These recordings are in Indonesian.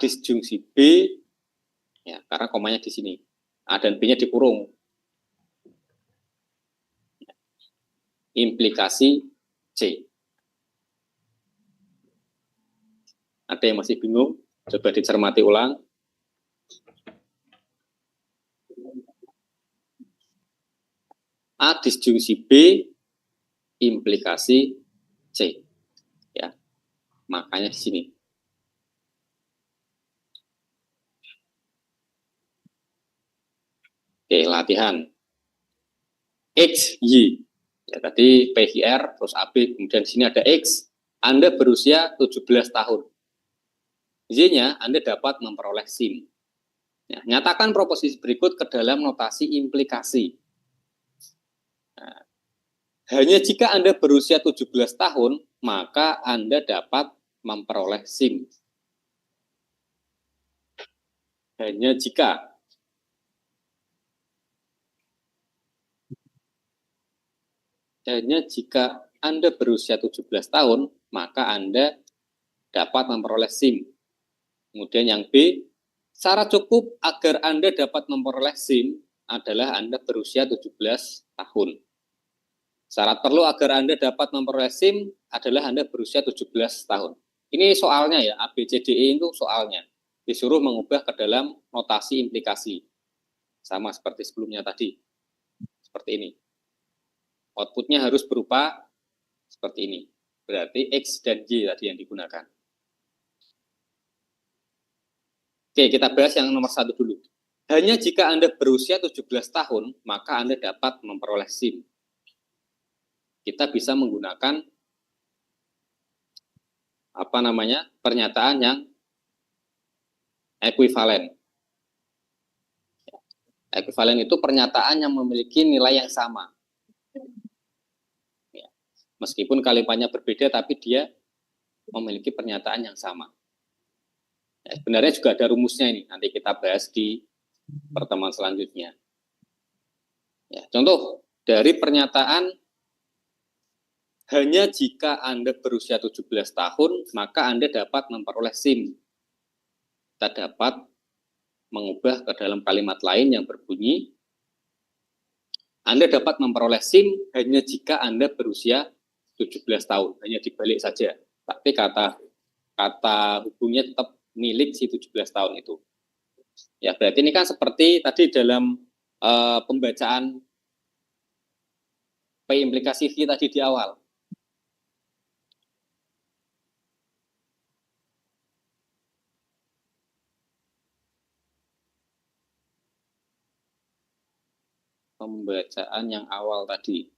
disjungsi B, ya, karena komanya di sini. A dan B-nya dikurung. Implikasi C. Ada yang masih bingung? Coba dicermati ulang. A disjungsi B, implikasi C. Ya, makanya di sini. Oke, latihan. X, Y. Ya, tadi PHR, terus AB, kemudian di sini ada X. Anda berusia 17 tahun. Y-nya Anda dapat memperoleh SIM. Ya, nyatakan proposisi berikut ke dalam notasi implikasi. Nah, hanya jika Anda berusia 17 tahun, maka Anda dapat memperoleh SIM. Hanya jika. Hanya jika Anda berusia 17 tahun, maka Anda dapat memperoleh SIM. Kemudian yang B, syarat cukup agar Anda dapat memperoleh SIM adalah Anda berusia 17 tahun. Syarat perlu agar Anda dapat memperoleh SIM adalah Anda berusia 17 tahun. Ini soalnya ya, A, B, C, D, E itu soalnya. Disuruh mengubah ke dalam notasi implikasi. Sama seperti sebelumnya tadi. Seperti ini. Outputnya harus berupa seperti ini. Berarti X dan Y tadi yang digunakan. Oke, kita bahas yang nomor 1 dulu. Hanya jika Anda berusia 17 tahun, maka Anda dapat memperoleh SIM. Kita bisa menggunakan pernyataan yang ekuivalen. Ekuivalen itu pernyataan yang memiliki nilai yang sama. Meskipun kalimatnya berbeda, tapi dia memiliki pernyataan yang sama. Ya, sebenarnya juga ada rumusnya ini, nanti kita bahas di pertemuan selanjutnya. Ya, contoh dari pernyataan hanya jika Anda berusia 17 tahun, maka Anda dapat memperoleh SIM. Kita dapat mengubah ke dalam kalimat lain yang berbunyi, Anda dapat memperoleh SIM hanya jika Anda berusia 17 tahun, hanya dibalik saja. Tapi kata hubungnya tetap milik si 17 tahun itu. Ya, berarti ini kan seperti tadi dalam pembacaan P implikasi V tadi di awal. Pembacaan yang awal tadi.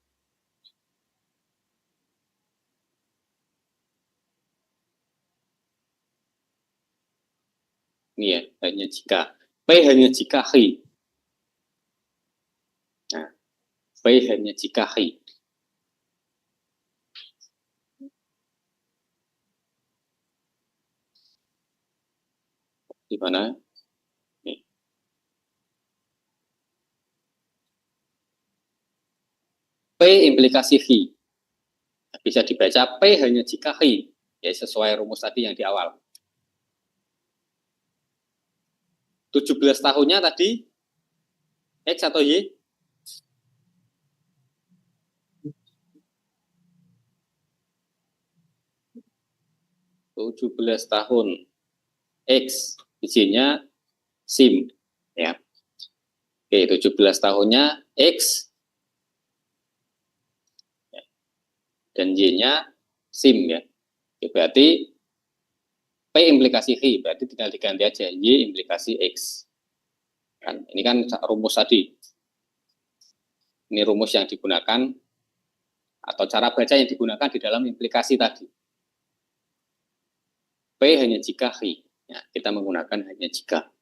Ini ya, hanya jika. P hanya jika hi. Nah, P hanya jika hi. Di mana? Nih. P implikasi hi. Bisa dibaca P hanya jika hi. Ya, sesuai rumus tadi yang di awal. 17 tahunnya tadi X atau Y? (17 tahun X, izinnya SIM ya. Oke, 17 tahunnya X dan Y-nya SIM ya. Oke, berarti P implikasi H, berarti tinggal diganti aja Y implikasi X. Kan, ini kan rumus tadi. Ini rumus yang digunakan atau cara baca yang digunakan di dalam implikasi tadi. P hanya jika H. Ya, kita menggunakan hanya jika.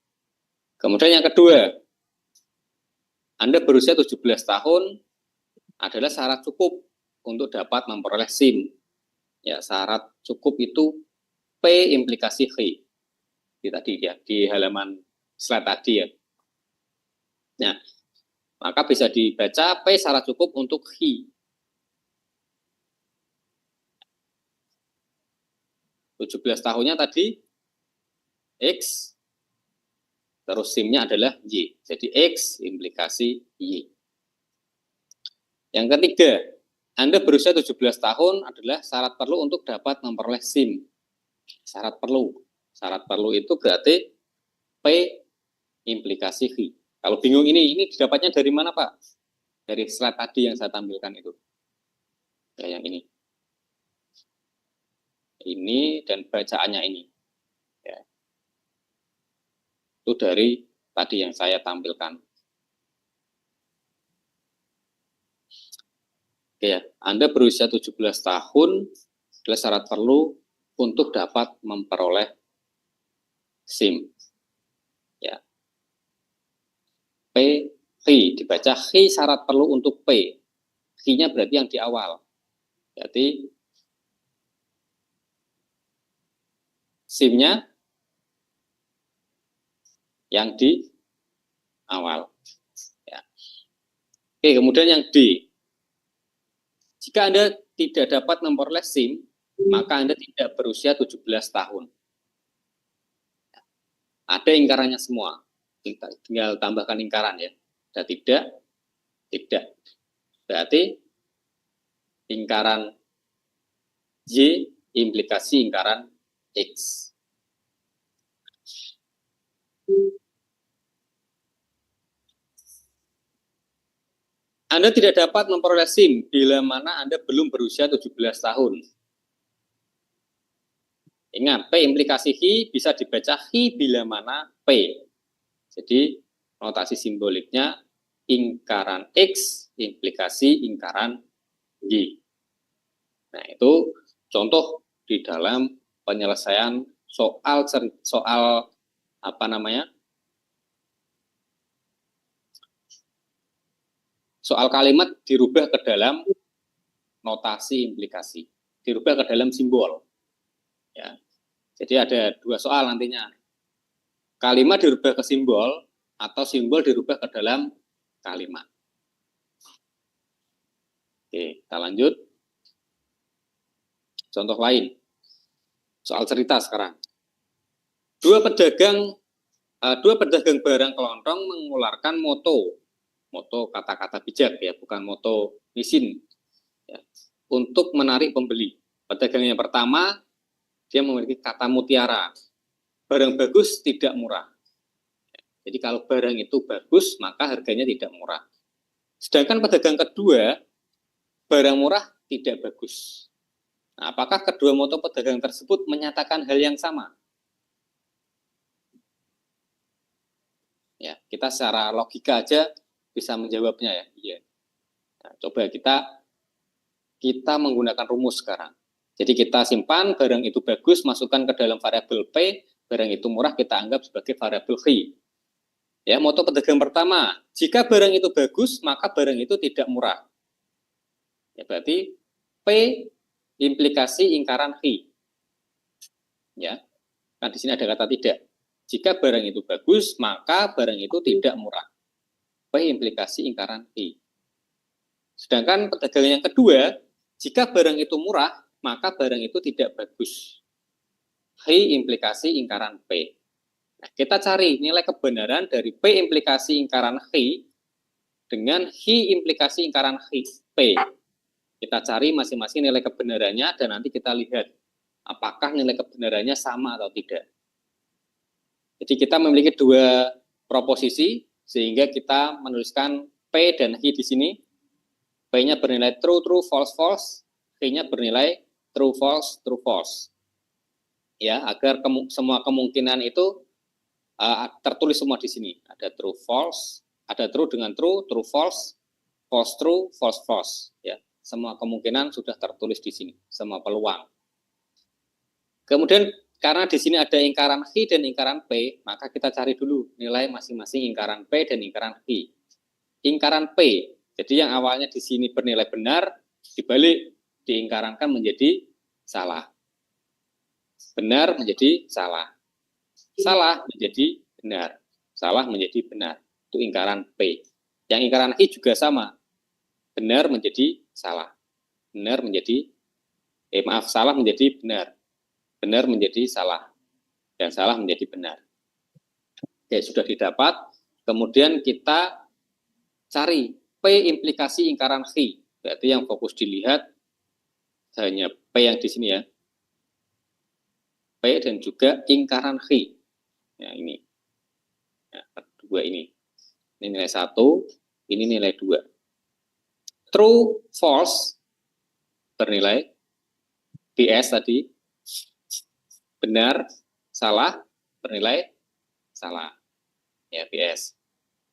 Kemudian yang kedua, Anda berusia 17 tahun adalah syarat cukup untuk dapat memperoleh SIM. Ya, syarat cukup itu P implikasi H. Tadi ya, di halaman slide tadi ya. Nah, maka bisa dibaca P syarat cukup untuk H. 17 tahunnya tadi X, terus SIM-nya adalah Y. Jadi X implikasi Y. Yang ketiga, Anda berusia 17 tahun adalah syarat perlu untuk dapat memperoleh SIM. Syarat perlu. Syarat perlu itu berarti P implikasi Y. Kalau bingung ini didapatnya dari mana, Pak? Dari slide tadi yang saya tampilkan itu. Ya, yang ini. Ini dan bacaannya ini. Ya. Itu dari tadi yang saya tampilkan. Oke ya, Anda berusia 17 tahun adalah syarat perlu untuk dapat memperoleh SIM. Ya. P, Hi, dibaca Hi syarat perlu untuk P. Hi-nya berarti yang di awal. Berarti SIM-nya yang di awal. Ya. Oke, kemudian yang D. Jika Anda tidak dapat memperoleh SIM, maka Anda tidak berusia 17 tahun. Ada ingkarannya semua. Tinggal tambahkan ingkaran ya. Ada tidak. Berarti ingkaran Y implikasi ingkaran X. Anda tidak dapat memperoleh SIM bila mana Anda belum berusia 17 tahun. Ingat, P implikasi Hi bisa dibaca Hi bila mana P. Jadi, notasi simboliknya ingkaran X implikasi ingkaran Y. Nah, itu contoh di dalam penyelesaian soal apa namanya? Soal kalimat dirubah ke dalam notasi implikasi, dirubah ke dalam simbol. Ya. Jadi ada dua soal nantinya. Kalimat dirubah ke simbol atau simbol dirubah ke dalam kalimat. Oke, kita lanjut. Contoh lain. Soal cerita sekarang. Dua pedagang barang kelontong mengeluarkan moto kata-kata bijak ya, bukan moto misin ya, untuk menarik pembeli. Pedagang yang pertama dia memiliki kata mutiara, barang bagus tidak murah. Jadi kalau barang itu bagus maka harganya tidak murah. Sedangkan pedagang kedua barang murah tidak bagus. Nah, apakah kedua moto pedagang tersebut menyatakan hal yang sama? Ya, kita secara logika aja bisa menjawabnya ya. Iya. Nah, coba kita menggunakan rumus sekarang. Jadi kita simpan barang itu bagus, masukkan ke dalam variabel P, barang itu murah kita anggap sebagai variabel Hi. Ya, moto pedagang pertama, jika barang itu bagus, maka barang itu tidak murah. Ya, berarti P implikasi ingkaran Hi. Ya. Kan di sini ada kata tidak. Jika barang itu bagus, maka barang itu tidak murah. P implikasi ingkaran Hi. Sedangkan pedagang yang kedua, jika barang itu murah, maka barang itu tidak bagus. Hi implikasi ingkaran P. Nah, kita cari nilai kebenaran dari P implikasi ingkaran Hi dengan Hi implikasi ingkaran P. Kita cari masing-masing nilai kebenarannya dan nanti kita lihat apakah nilai kebenarannya sama atau tidak. Jadi kita memiliki dua proposisi sehingga kita menuliskan P dan Hi di sini. P-nya bernilai true, true, false, false. Hi-nya bernilai true, false, true, false. Ya, agar semua kemungkinan itu tertulis semua di sini. Ada true, false, ada true dengan true, true, false, false, true, false, false. Ya, semua kemungkinan sudah tertulis di sini, semua peluang. Kemudian karena di sini ada ingkaran Hi dan ingkaran P, maka kita cari dulu nilai masing-masing ingkaran P dan ingkaran Hi. Ingkaran P, jadi yang awalnya di sini bernilai benar, dibalik diingkarankan menjadi salah. Benar menjadi salah. Salah menjadi benar. Salah menjadi benar. Itu ingkaran P. Yang ingkaran Hi juga sama. Benar menjadi salah. Benar menjadi salah menjadi benar. Benar menjadi salah. dan salah menjadi benar. Oke, sudah didapat. Kemudian kita cari P implikasi ingkaran X. Berarti yang fokus dilihat hanya P yang di sini ya. P dan juga ingkaran X. Ya, ini. Ya, dua ini. Ini nilai 1, ini nilai 2. True, false, bernilai BS tadi. Benar, salah, bernilai salah. Ya, BS.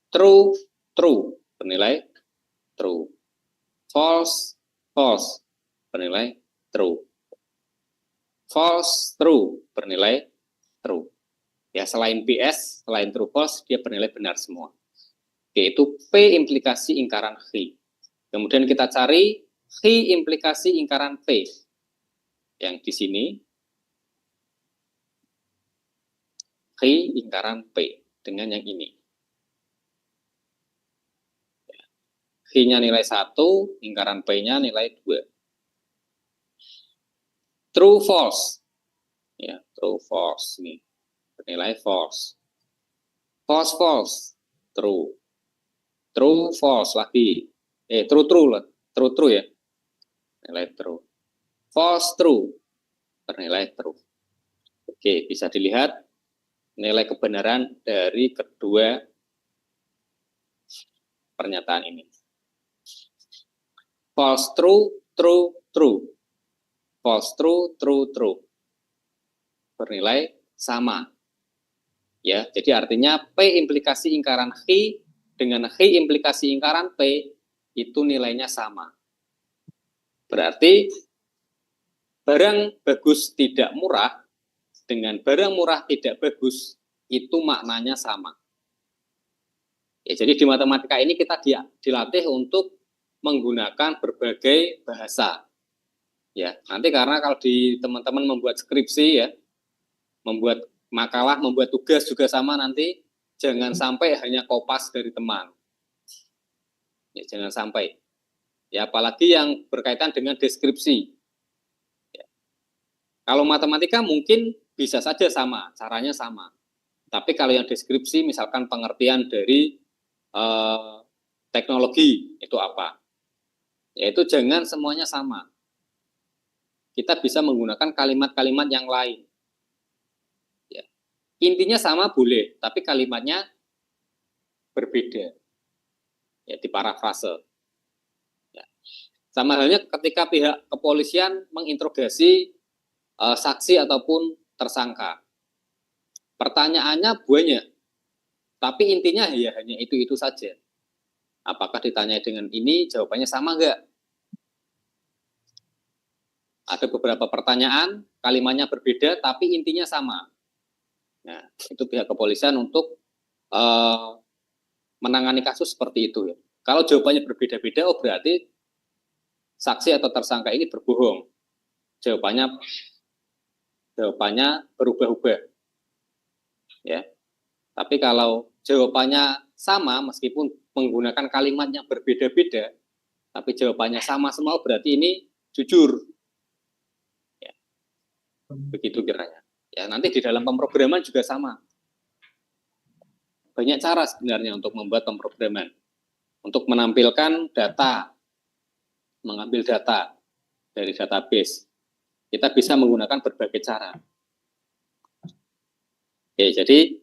True, true, bernilai true. False, false, bernilai true. False, true, bernilai true. Ya, selain BS, selain true, false, dia bernilai benar semua. Yaitu P implikasi ingkaran X. Kemudian kita cari X implikasi ingkaran P. Yang di sini, X ingkaran P dengan yang ini. X-nya nilai 1, ingkaran P-nya nilai 2. True, false. Ya, true, false. Nih, bernilai false. False, false. True. True, false lagi. True, true lah. True, true ya. Nilai true. False, true. Bernilai true. Oke, bisa dilihat nilai kebenaran dari kedua pernyataan ini. False, true, true, true. False, true, true, true. Bernilai sama. Ya, jadi artinya P implikasi ingkaran X dengan X implikasi ingkaran P itu nilainya sama. Berarti barang bagus tidak murah dengan barang murah tidak bagus itu maknanya sama. Ya, jadi di matematika ini kita dilatih untuk menggunakan berbagai bahasa. Ya, nanti karena kalau di teman-teman membuat skripsi ya, membuat makalah, membuat tugas juga sama nanti, jangan sampai hanya kopas dari teman. Ya, jangan sampai. Ya, apalagi yang berkaitan dengan deskripsi. Ya. Kalau matematika mungkin bisa saja sama, caranya sama. Tapi kalau yang deskripsi, misalkan pengertian dari teknologi itu apa? Yaitu jangan semuanya sama. Kita bisa menggunakan kalimat-kalimat yang lain. Ya. Intinya sama boleh, tapi kalimatnya berbeda. Ya, diparafrase. Ya. Sama halnya ketika pihak kepolisian menginterogasi saksi ataupun tersangka. Pertanyaannya banyak, tapi intinya ya hanya itu saja. Apakah ditanya dengan ini, jawabannya sama enggak? Ada beberapa pertanyaan, kalimatnya berbeda, tapi intinya sama. Nah, itu pihak kepolisian untuk menangani kasus seperti itu. Ya. Kalau jawabannya berbeda-beda, oh berarti saksi atau tersangka ini berbohong. Jawabannya berubah-ubah. Ya. Tapi kalau jawabannya sama, meskipun menggunakan kalimat yang berbeda-beda, tapi jawabannya sama semua, berarti ini jujur. Ya. Begitu kiranya. Ya, nanti di dalam pemrograman juga sama. Banyak cara sebenarnya untuk membuat pemrograman. Untuk menampilkan data, mengambil data dari database. Kita bisa menggunakan berbagai cara. Oke, jadi